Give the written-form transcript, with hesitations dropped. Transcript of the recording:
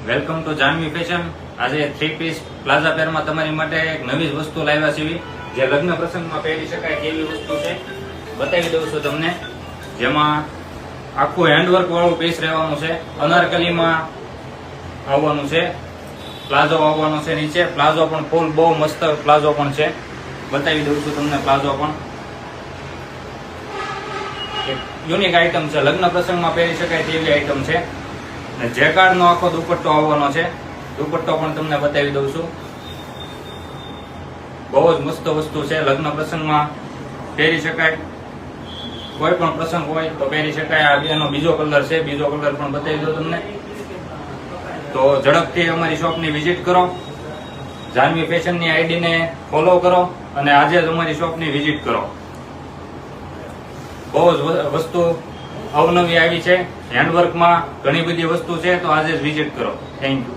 Welcome to Janvi fashion. આજે 3 piece plaza પેરમાં તમારી માટે એક નવી જ વસ્તુ લાવ્યા છીએ, જે લગ્ન પ્રસંગમાં પહેરી શકાય તેવી વસ્તુ છે। બતાવી દઉં છું તમને, જેમાં આખું હેન્ડવર્ક વાળું પીસ રહેવાનું છે। અનારકલીમાં આવવાનું છે, પ્લાઝો આવવાનો છે નીચે। પ્લાઝો પણ ફૂલ બહુ મસ્ત પ્લાઝો પણ છે, બતાવી દઉં છું તમને। પ્લાઝો પણ યુનિક આઈટમ છે, લગ્ન પ્રસંગમાં પહેરી શકાય તેવી આઈટમ છે। જેકાર્ડ નો આખો દુપટ્ટો આવવાનો છે, દુપટ્ટો પણ તમને બતાવી દઉં છું। બહુ જ મસ્ત વસ્તુ છે, લગ્ન પ્રસંગમાં પહેરી શકાય, કોઈ પણ પ્રસંગ હોય તો પહેરી શકાય। આ એનો બીજો કલર છે, બીજો કલર પણ બતાવી દઉં તમને। તો ઝડપથી અમારી શોપની વિઝિટ કરો, જાનવી ફેશનની આઈડીને ફોલો કરો અને આજે જ અમારી શોપની વિઝિટ કરો। બહુ જ વસ્તુ અવનવી આવી છે, હેન્ડવર્કમાં ઘણી બધી વસ્તુ છે, તો આજે જ વિઝિટ કરો। Thank you.